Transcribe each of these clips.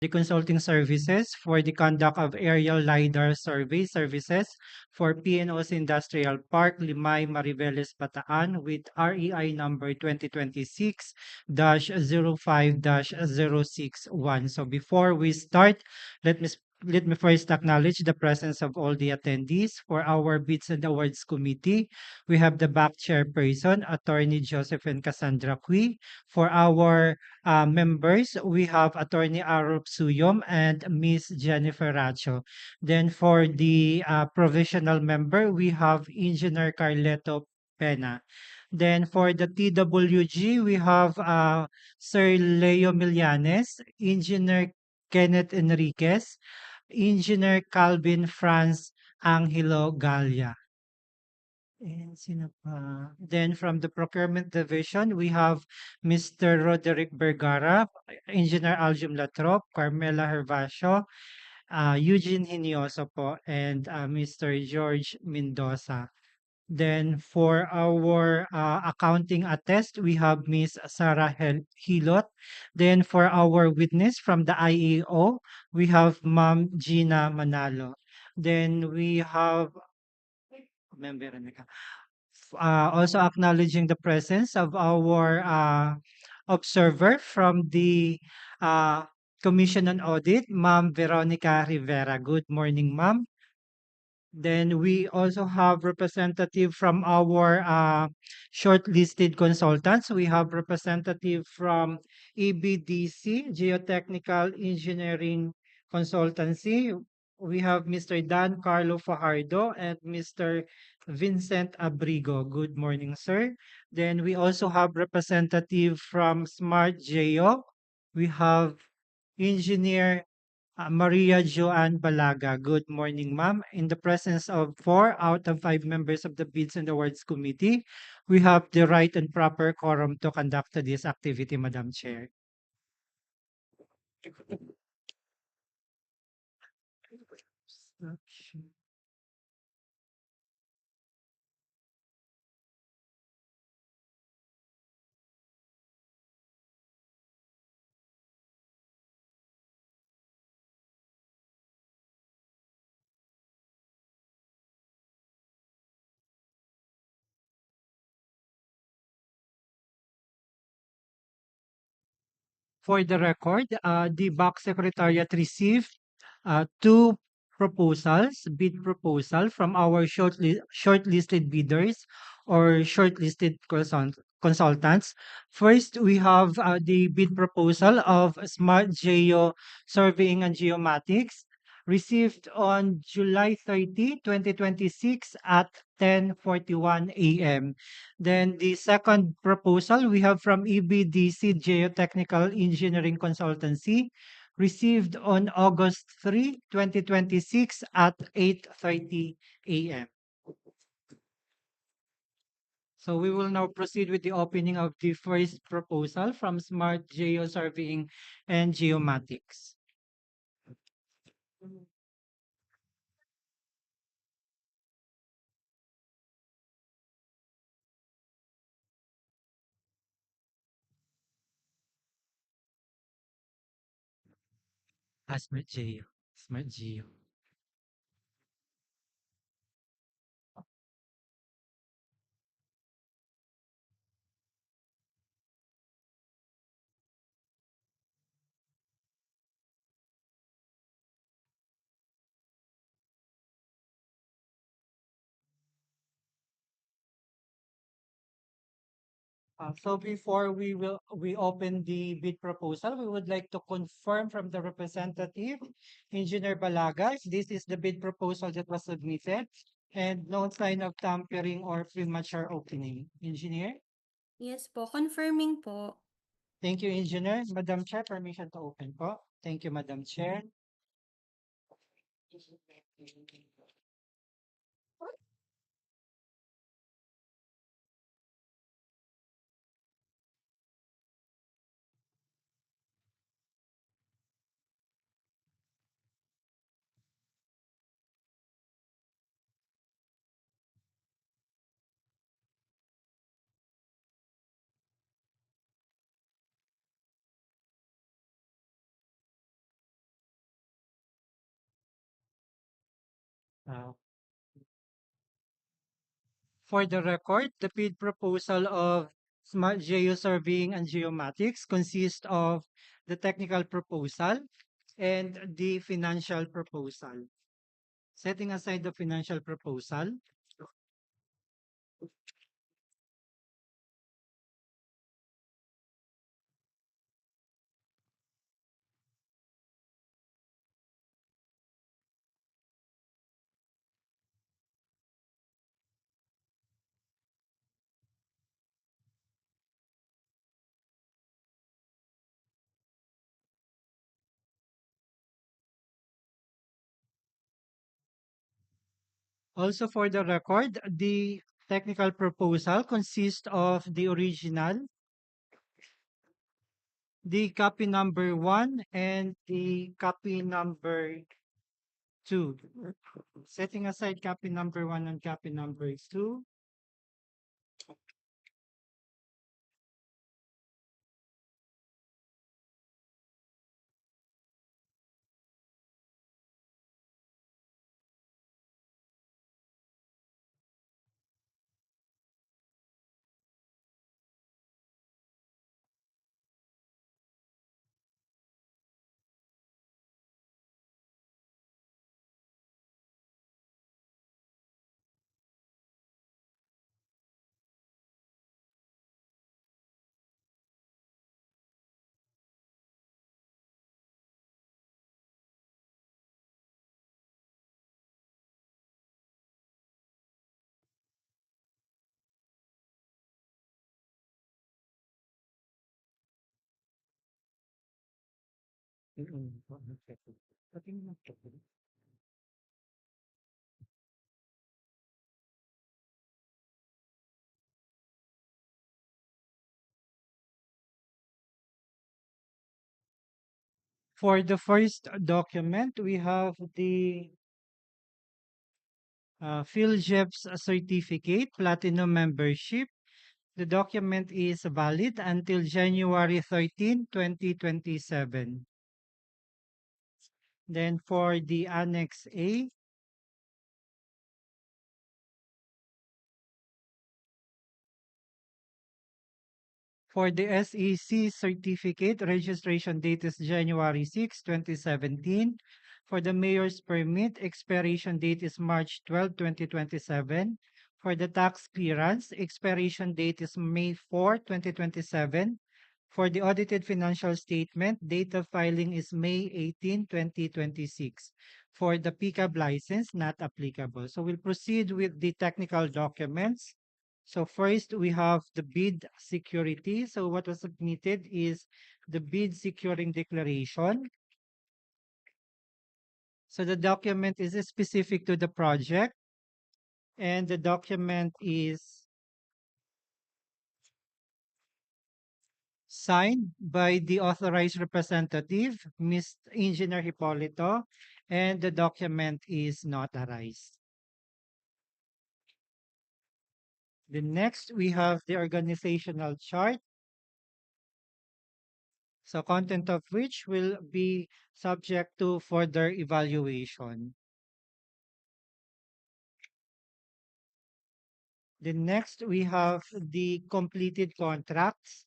the consulting services for the conduct of aerial LiDAR survey services for PNOC Industrial Park, Limay, Mariveles, Bataan with REI number 2026-05-061. So before we start, let me let me first acknowledge the presence of all the attendees for our Bids and Awards Committee. We have the BAC Chairperson, Attorney Josephine Cassandra Cui. For our members, we have Attorney Arup Suyom and Miss Jennifer Racho. Then for the provisional member, we have Engineer Carleto Pena. Then for the TWG, we have Sir Leo Millanes, Engineer Kenneth Enriquez, Engineer Calvin Franz Angelo Galia. And sino pa? Then from the procurement division, we have Mr. Roderick Vergara, Engineer Aljum Latrop, Carmela Hervasio, Eugene Hinioso po, and Mr. George Mendoza. Then for our accounting attest, we have Miss Sarah Hilot. Then for our witness from the IAO, we have Ma'am Gina Manalo. Then we have Ma'am Veronica. Also acknowledging the presence of our observer from the uh, Commission on Audit, Ma'am Veronica Rivera. Good morning, ma'am. Then we also have representative from our shortlisted consultants. We have representative from EBDC, Geotechnical Engineering Consultancy. We have Mr. Dan Carlo Fajardo and Mr. Vincent Abrigo. Good morning, sir. Then we also have representative from Smart Geo. We have Engineer Maria Joanne Balaga. Good morning, ma'am. In the presence of 4 out of 5 members of the Bids and Awards Committee, we have the right and proper quorum to conduct this activity, Madam Chair. For the record, the BAC Secretariat received 2 proposals, bid proposal from our shortlisted bidders or shortlisted consultants. First, we have the bid proposal of Smart Geo Surveying and Geomatics received on July 30, 2026 at 10:41 a.m. Then the second proposal we have from EBDC Geotechnical Engineering Consultancy received on August 3, 2026 at 8:30 a.m. So we will now proceed with the opening of the first proposal from Smart Geo Surveying and Geomatics. Smart Geo. Smart Geo. So before we open the bid proposal, we would like to confirm from the representative, Engineer Balaga, if this is the bid proposal that was submitted and no sign of tampering or premature opening. Engineer? Yes po, confirming po. Thank you, Engineer. Madam Chair, permission to open po. Thank you, Madam Chair. Uh, for the record, the bid proposal of Smart Geo Surveying and Geomatics consists of the technical proposal and the financial proposal. Setting aside the financial proposal, also for the record, the technical proposal consists of the original, the copy number 1, and the copy number 2. Setting aside copy number 1 and copy number 2, for the first document, we have the PhilJEP's certificate, platinum membership. The document is valid until January 13, 2027. Then for the Annex A, for the SEC certificate, registration date is January 6, 2017. For the mayor's permit, expiration date is March 12, 2027. For the tax clearance, expiration date is May 4, 2027. For the audited financial statement, date of filing is May 18, 2026. For the PCAB license, not applicable. So we'll proceed with the technical documents. So first we have the bid security. So what was submitted is the bid securing declaration. So the document is specific to the project and the document is signed by the authorized representative, Ms. Engineer Hipolito, and the document is notarized. The next we have the organizational chart. So content of which will be subject to further evaluation. The next we have the completed contracts.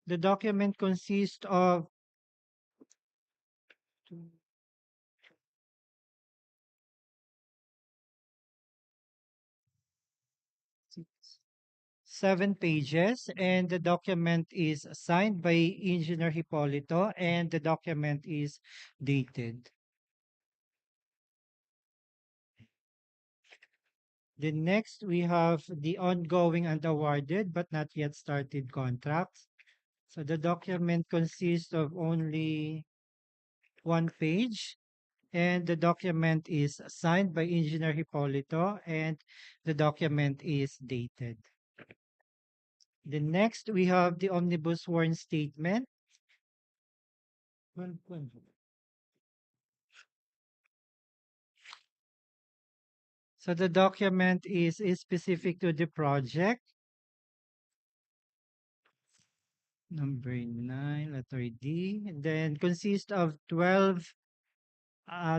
The document consists of 7 pages, and the document is signed by Engineer Hipolito, and the document is dated. The next we have the ongoing and awarded but not yet started contracts. So the document consists of only 1 page, and the document is signed by Engineer Hipolito, and the document is dated. The next, we have the omnibus sworn statement. So the document is specific to the project. Number 9, letter D. And then consists of 12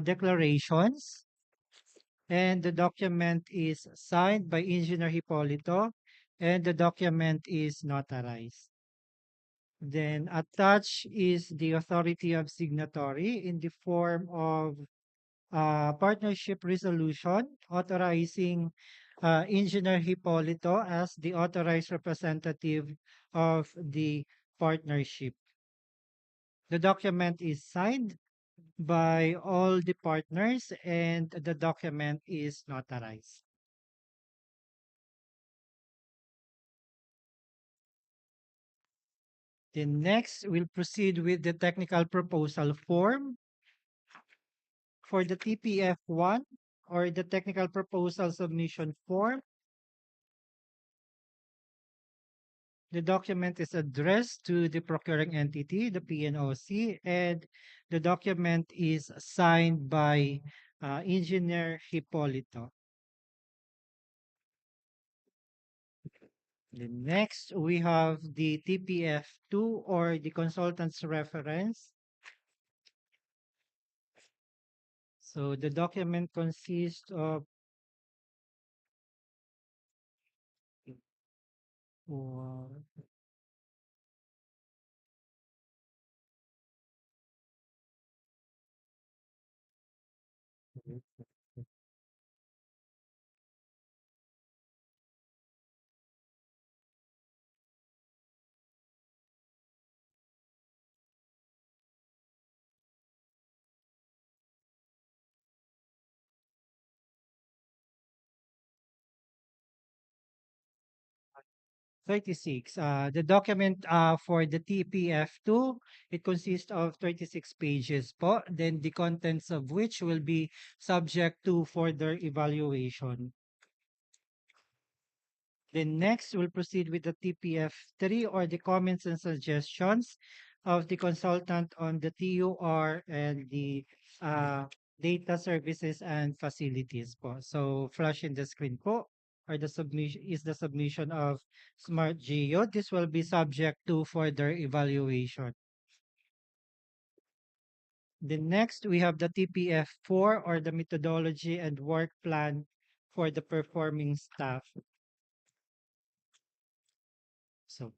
declarations, and the document is signed by Engineer Hipolito, and the document is notarized. Then attached is the authority of signatory in the form of partnership resolution authorizing Engineer Hipolito as the authorized representative of the partnership. The document is signed by all the partners and the document is notarized. Then next, we'll proceed with the technical proposal form for the TPF1 or the technical proposal submission form. The document is addressed to the procuring entity, the PNOC, and the document is signed by Engineer Hipolito. Then next, we have the TPF2 or the consultant's reference. So the document consists of four, 36. The document for the TPF2, it consists of 36 pages po, then the contents of which will be subject to further evaluation. Then next, we'll proceed with the TPF3 or the comments and suggestions of the consultant on the TUR and the data services and facilities po. So flash in the screen po or the submission of Smart Geo. This will be subject to further evaluation. The next, we have the TPF4 or the methodology and work plan for the performing staff. So,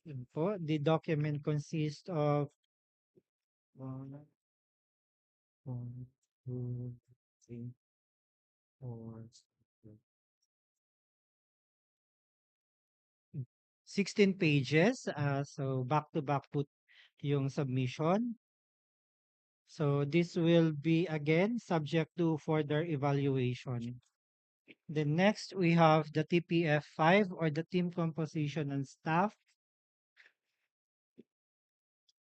yun po, the document consists of one, one, two, three, four, 16 pages. So back to back po yung submission. So this will be again subject to further evaluation. The next we have the TPF5 or the team composition and staff.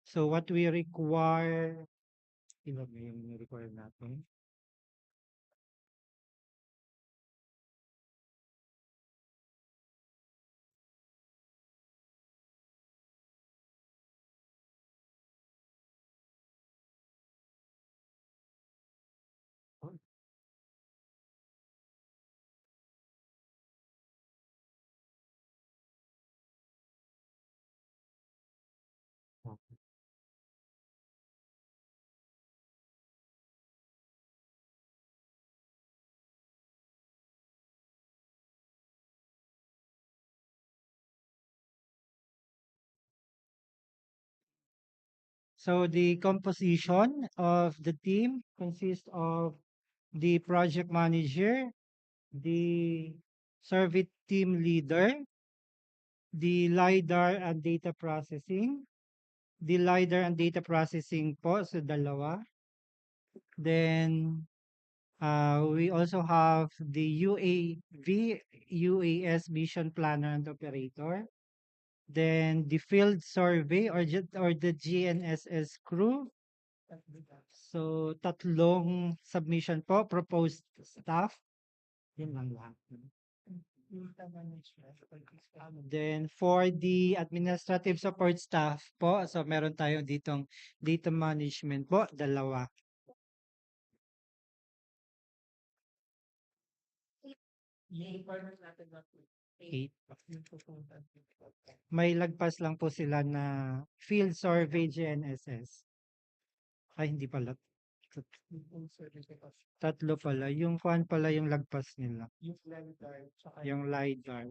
So what we require, iba ba yung require natin? So the composition of the team consists of the project manager, the survey team leader, the LiDAR and data processing, the LiDAR and data processing po, so dalawa. Then we also have the UAS vision planner and operator. Then the field survey or the GNSS crew. So tatlong submission po, proposed staff. Yun lang lahat. Then for the administrative support staff po, so meron tayong ditong data management po, dalawa. Eight. May lagpas lang po sila na field survey GNSS. Ay, hindi pala. Tatlo pala. Yung kuwan pala yung lagpas nila. Yung LiDAR.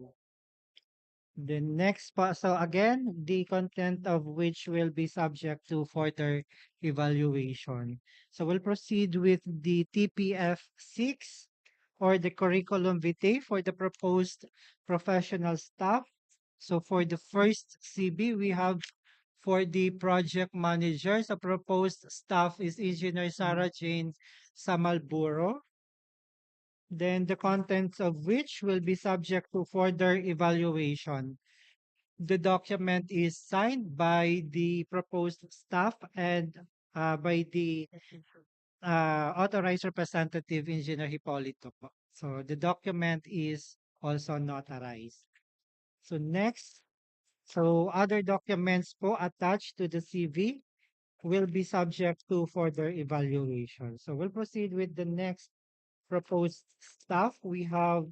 The next pa, so again, the content of which will be subject to further evaluation. So we'll proceed with the TPF 6 or the curriculum vitae for the proposed professional staff. So for the first CB, we have for the project manager, the proposed staff is Engineer Sarah Jane Samalburo. Then the contents of which will be subject to further evaluation. The document is signed by the proposed staff and by the authorized representative Engineer Hipolito po. So the document is also notarized. So next, so other documents po attached to the CV will be subject to further evaluation. So we'll proceed with the next proposed staff. We have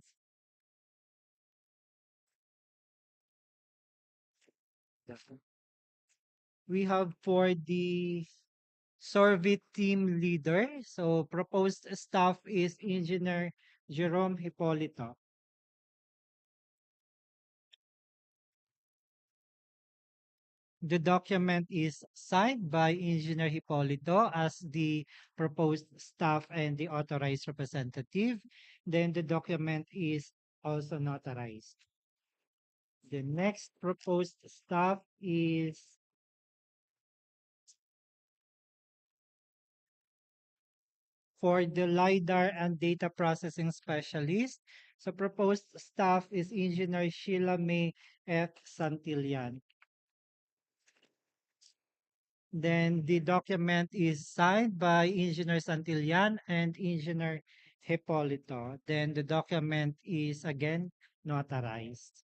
for the survey team leader. So proposed staff is Engineer Jerome Hipolito. The document is signed by Engineer Hipolito as the proposed staff and the authorized representative. Then the document is also notarized. The next proposed staff is for the LiDAR and data processing specialist. So proposed staff is Engineer Sheila May F. Santillan. Then the document is signed by Engineer Santillan and Engineer Hipolito. Then the document is again notarized.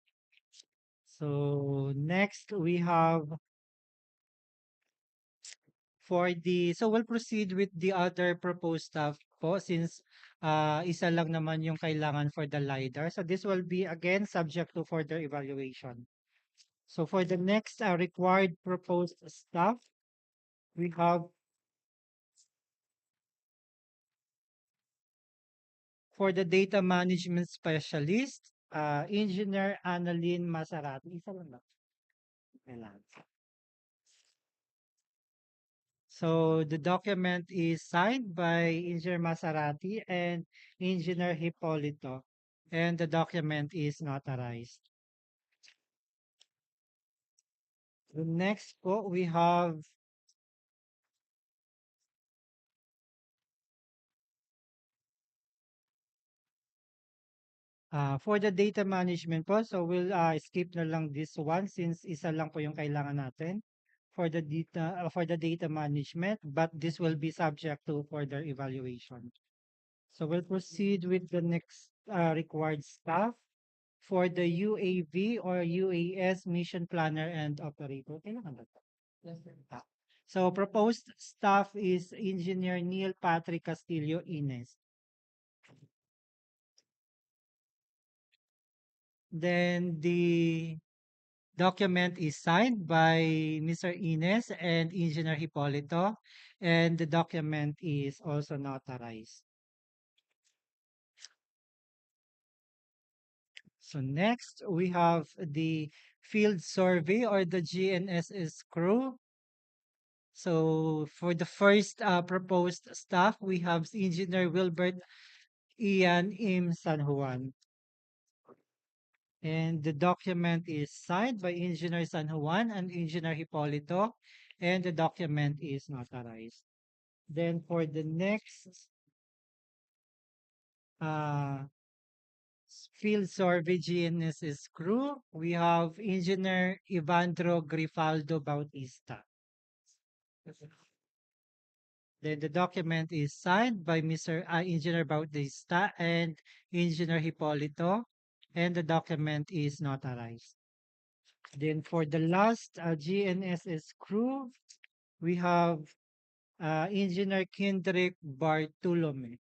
So next we have so we'll proceed with the other proposed stuff po since isa lang naman yung kailangan for the LiDAR. So this will be again subject to further evaluation. So for the next required proposed stuff, we have for the data management specialist, Engineer Annalyn Masarati. Isa lang ba? Kailangan. So the document is signed by Engineer Masarati and Engineer Hipolito, and the document is notarized. The next po, we have for the data management po, so we'll skip na lang this one since isa lang po yung kailangan natin for the data management, but this will be subject to further evaluation. So we'll proceed with the next required staff for the UAV or UAS mission planner and operator. Kailangan ba ito? Yes, sir. So proposed staff is Engineer Neil Patrick Castillo Ines. Then the document is signed by Mr. Ines and Engineer Hipolito, and the document is also notarized. So next, we have the field survey or the GNSS crew. So for the first proposed staff, we have Engineer Wilbert Ian M. San Juan. And the document is signed by Engineer San Juan and Engineer Hipolito, and the document is notarized. Then for the next uh, field survey GNSS crew, we have Engineer Ivandro Grifaldo Bautista. Then the document is signed by Mr. Engineer Bautista and Engineer Hipolito, and the document is notarized. Then for the last GNSS crew, we have Engineer Kendrick Bartolome.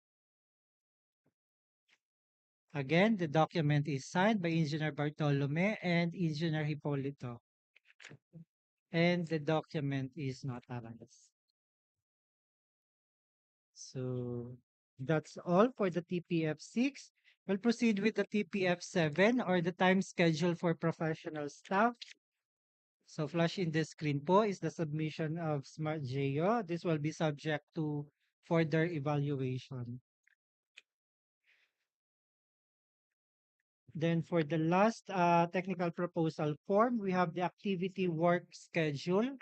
Again, the document is signed by Engineer Bartolome and Engineer Hipolito. And the document is notarized. So that's all for the TPF6. We'll proceed with the TPF7 or the time schedule for professional staff. So flash in the screen po is the submission of Smart Geo. This will be subject to further evaluation. Then for the last technical proposal form, we have the activity work schedule.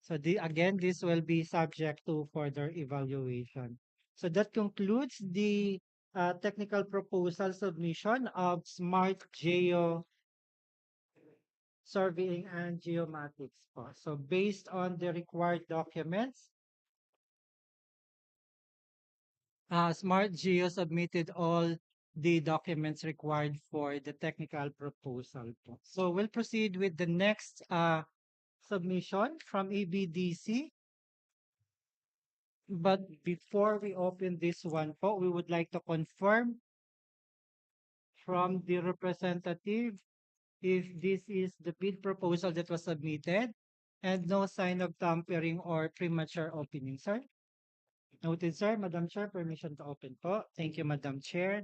So again, this will be subject to further evaluation. So that concludes the technical proposal submission of Smart Geo Surveying and Geomatics po. So based on the required documents, Smart Geo submitted all the documents required for the technical proposal po. So we'll proceed with the next submission from ABDC. But before we open this one po, we would like to confirm from the representative if this is the bid proposal that was submitted and no sign of tampering or premature opening, sir. Noted, sir. Madam Chair, permission to open po. Thank you, Madam Chair.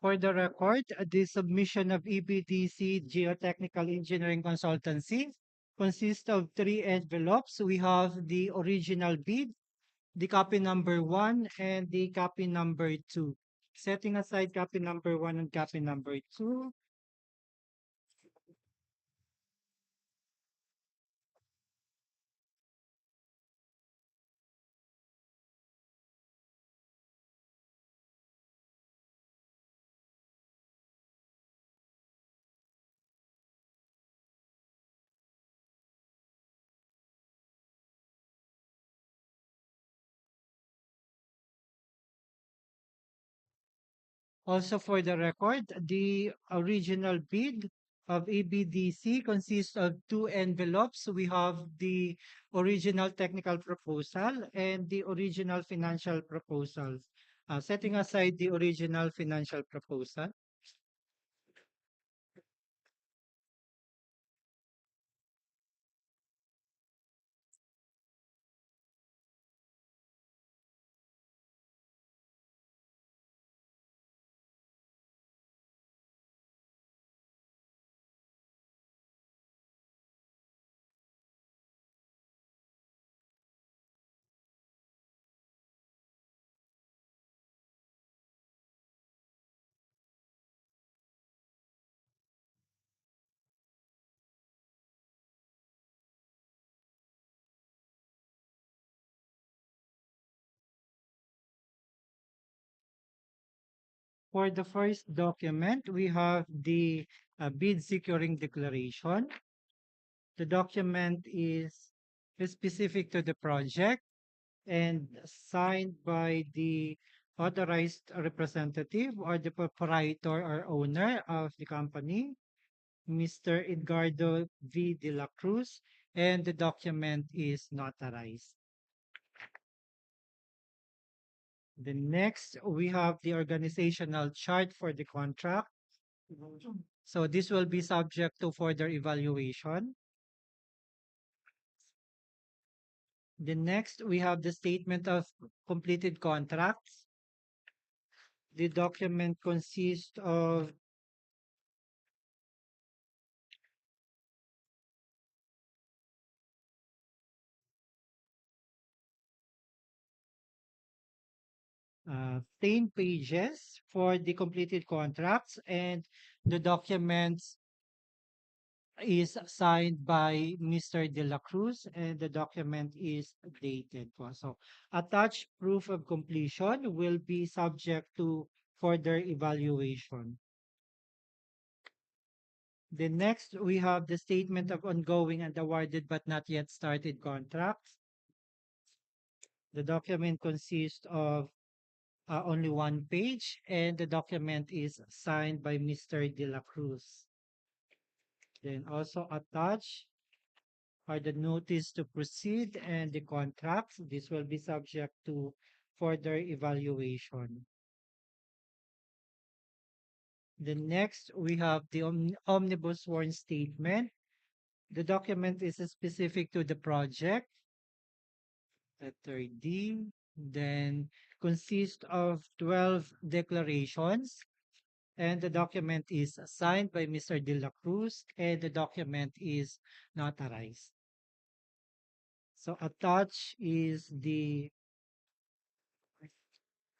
For the record, the submission of EBDC Geotechnical Engineering Consultancy consists of three envelopes. We have the original bid, the copy number 1, and the copy number 2. Setting aside copy number 1 and copy number 2, also for the record, the original bid of ABDC consists of two envelopes. We have the original technical proposal and the original financial proposal. Setting aside the original financial proposal, for the first document, we have the bid securing declaration. The document is specific to the project and signed by the authorized representative or the proprietor or owner of the company, Mr. Edgardo V. De la Cruz, and the document is notarized. The next, we have the organizational chart for the contract. So this will be subject to further evaluation. The next, we have the statement of completed contracts. The document consists of 10 pages for the completed contracts, and the documents is signed by Mr. De La Cruz, and the document is dated po. So, attached proof of completion will be subject to further evaluation. The next, we have the statement of ongoing and awarded but not yet started contracts. The document consists of only one page, and the document is signed by Mr. De La Cruz. Then also attached are the notice to proceed and the contracts. This will be subject to further evaluation. The next, we have the omnibus sworn statement. The document is specific to the project, letter D, then consists of 12 declarations, and the document is signed by Mr. De La Cruz, and the document is notarized. So attached is the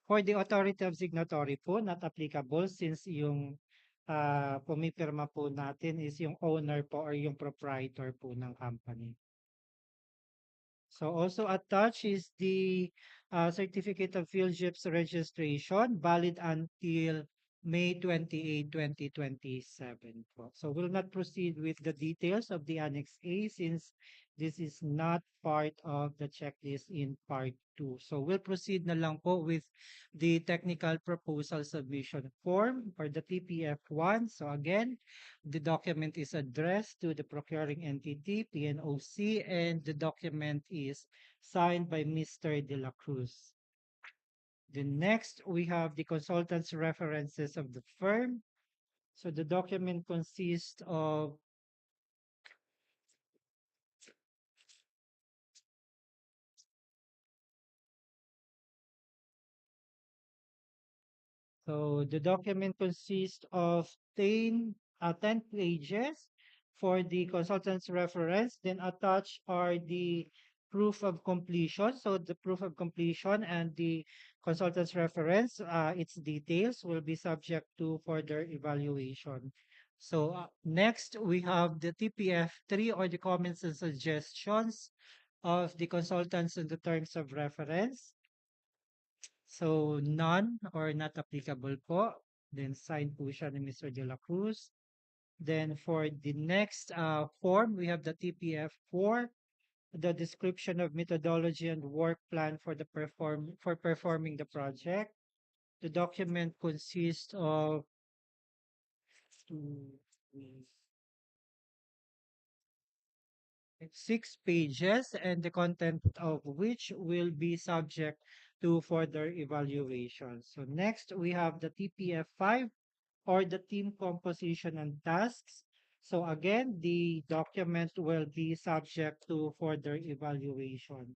for the authority of signatory po, not applicable since yung pumipirma po natin is yung owner po or yung proprietor po ng company. So also attached is the certificate of fieldship's registration valid until May 28, 2027 po. So we'll not proceed with the details of the Annex A since this is not part of the checklist in part 2. So we'll proceed na lang po with the technical proposal submission form or the TPF1. So again, the document is addressed to the procuring entity, PNOC, and the document is signed by Mr. De La Cruz. The next, we have the consultant's references of the firm. So the document consists of So the document consists of 10 pages for the consultant's reference. Then attached are the proof of completion. So the proof of completion and the consultant's reference, its details will be subject to further evaluation. So next, we have the TPF3 or the comments and suggestions of the consultants in the terms of reference. So, none or not applicable po. Then, sign po siya ni Mr. De La Cruz. Then, for the next form, we have the TPF4, the description of methodology and work plan for the performing the project. The document consists of two, three, 6 pages, and the content of which will be subject to further evaluation. So next, we have the TPF5 or the team composition and tasks. So again, the document will be subject to further evaluation.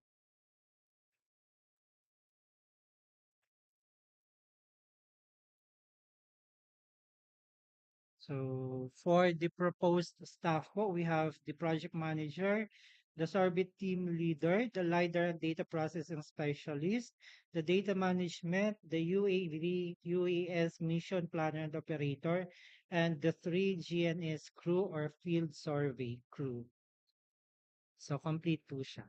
So for the proposed staff po, we have the project manager, the Sorbit team leader, the LiDAR and data processing specialist, the data management, the UAV, UAS mission planner and operator, and the 3 GNS crew or field survey crew. So complete po siya.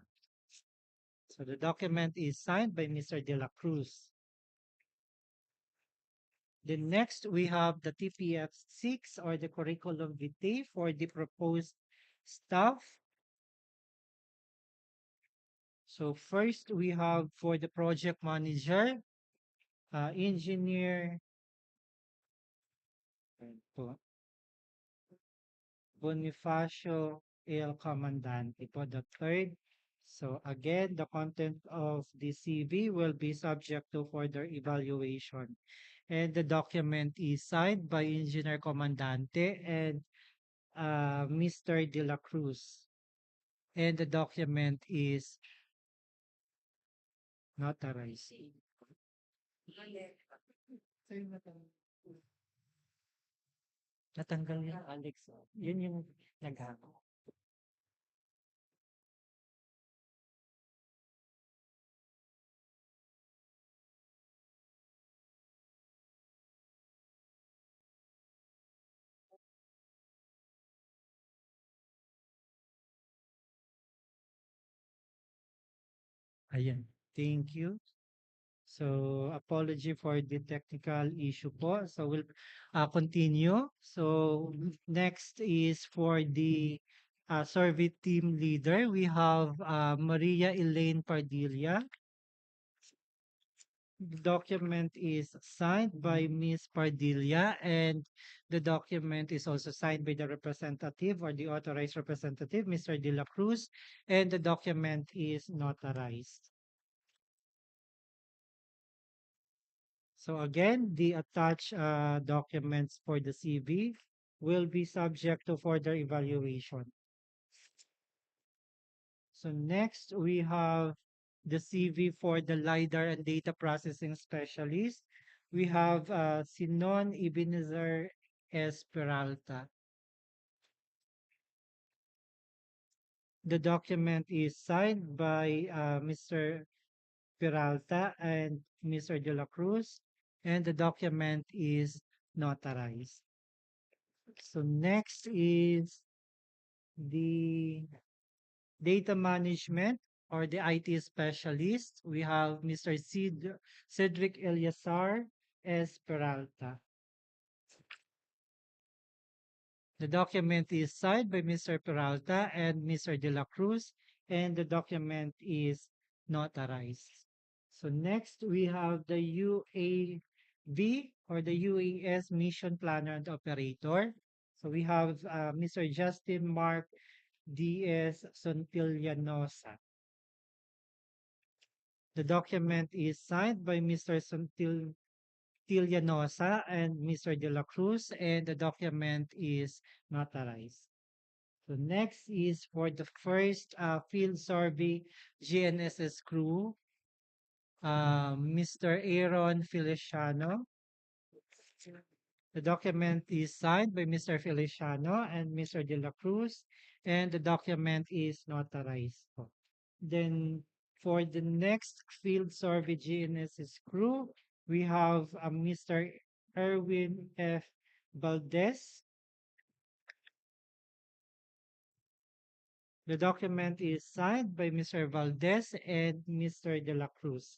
So the document is signed by Mr. De La Cruz. Then next, we have the TPF6 or the curriculum vitae for the proposed staff. So first, we have for the project manager, engineer Bonifacio El Comandante po the third. So again, the content of the CV will be subject to further evaluation. And the document is signed by Engineer Comandante and Mr. De La Cruz. And the document is notarized. Natanggal yung Alex. Yun yung naghako. Ayan. Thank you. So, apology for the technical issue po. So, we'll continue. So, next is for the survey team leader. We have Maria Elaine Padilla. The document is signed by Ms. Padilla, and the document is also signed by the representative or the authorized representative, Mr. De La Cruz, and the document is notarized. So again, the attached documents for the CV will be subject to further evaluation. So next, we have the CV for the LiDAR and data processing specialist. We have Sinon Ebenezer S. Peralta. The document is signed by Mr. Peralta and Mr. De La Cruz, and the document is notarized. So next is the data management or the IT specialist. We have Mr. Cedric Eliasar S. Peralta. The document is signed by Mr. Peralta and Mr. De La Cruz, and the document is notarized. So next, we have the UAV or the UAS mission planner and operator. So we have Mr. Justin Mark D.S. Sontillanosa. The document is signed by Mr. Sontillanosa and Mr. De La Cruz, and the document is notarized. So next is for the first field survey GNSS crew, Mr. Aaron Feliciano. The document is signed by Mr. Feliciano and Mr. De La Cruz, and the document is notarized. Then for the next field survey GNSS crew, we have Mr. Erwin F. Valdez. The document is signed by Mr. Valdez and Mr. De La Cruz,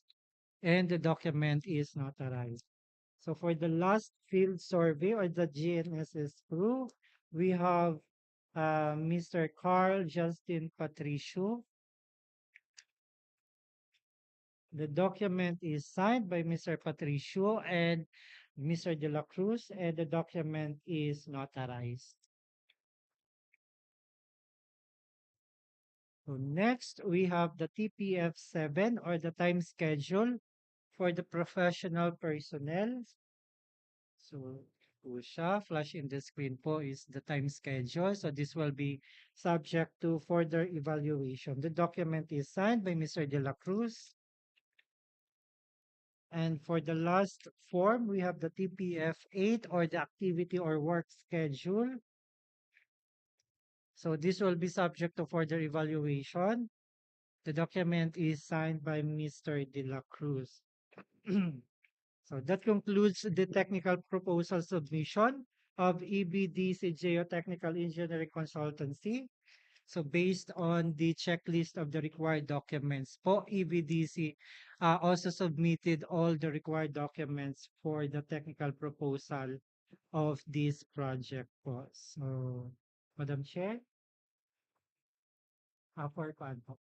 and the document is notarized. So for the last field survey or the GNSS crew, we have Mr. Carl Justin Patricio. The document is signed by Mr. Patricio and Mr. De La Cruz, and the document is notarized. So next, we have the TPF7 or the time schedule for the professional personnel. So po siya, flash in the screen po is the time schedule. So this will be subject to further evaluation. The document is signed by Mr. De La Cruz. And for the last form, we have the TPF8 or the activity or work schedule. So this will be subject to further evaluation. The document is signed by Mr. De La Cruz. So that concludes the technical proposal submission of EBDC Geotechnical Engineering Consultancy. So based on the checklist of the required documents po, EBDC also submitted all the required documents for the technical proposal of this project po. So, Madam Chair,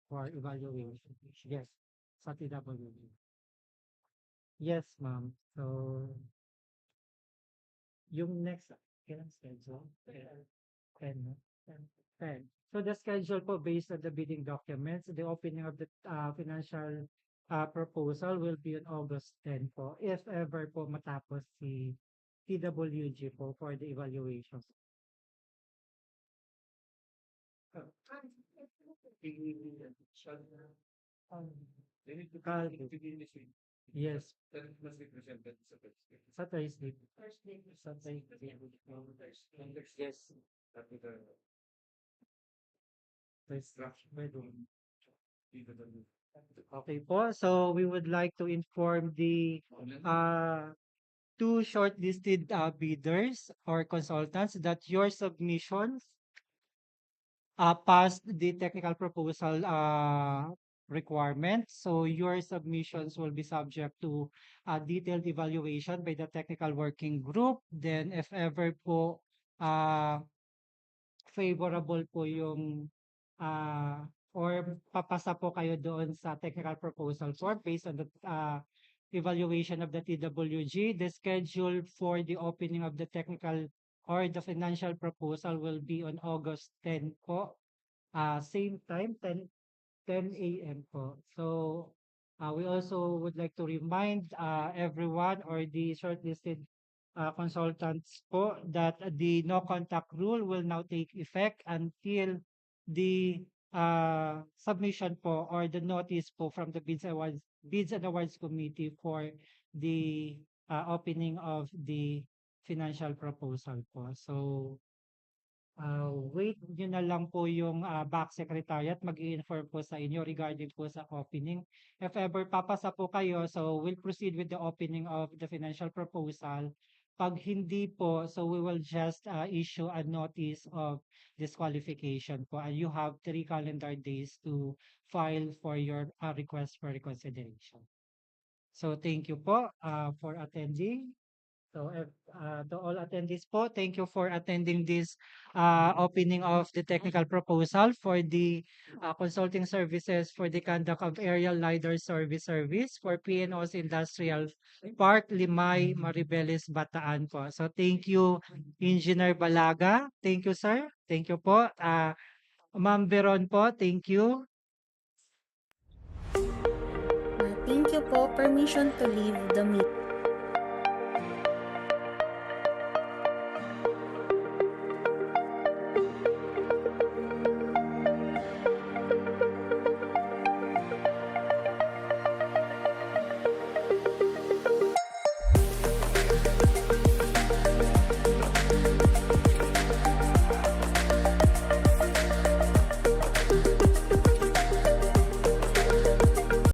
for evaluation. Yes, sa TWD. Yes, ma'am. So, yung next, kailan schedule? 10, no? 10. 10. So the schedule po based on the bidding documents, the opening of the financial proposal will be on August 10 po. If ever po matapos si TWG po for the evaluations. Calculate. Yes. Sa Thursday. Sa Thursday. Yes. Okay po. So we would like to inform the two shortlisted bidders or consultants that your submissions passed the technical proposal requirements. So your submissions will be subject to a detailed evaluation by the technical working group. Then if ever po uh, favorable po yung or papasa po kayo doon sa technical proposal form based on the evaluation of the TWG. The schedule for the opening of the technical or the financial proposal will be on August 10 po. Same time, 10 a.m. po. So, we also would like to remind everyone or the shortlisted consultants po that the no contact rule will now take effect until the submission po or the notice po from the Bids and Awards Committee for the opening of the financial proposal po. So, wait niyo na lang po yung BAC Secretariat, mag-i-inform po sa inyo regarding po sa opening. If ever papasa po kayo, so we'll proceed with the opening of the financial proposal. Pag hindi po, so we will just issue a notice of disqualification po, and you have 3 calendar days to file for your request for reconsideration. So thank you po for attending. So, to all attendees po, thank you for attending this opening of the technical proposal for the consulting services for the conduct of aerial LiDAR service for PNOC Industrial Park, Limay, Mariveles, Bataan po. So, thank you, Engineer Balaga. Thank you, sir. Thank you po. Ma'am Veron po, thank you. Thank you po. Permission to leave the meeting.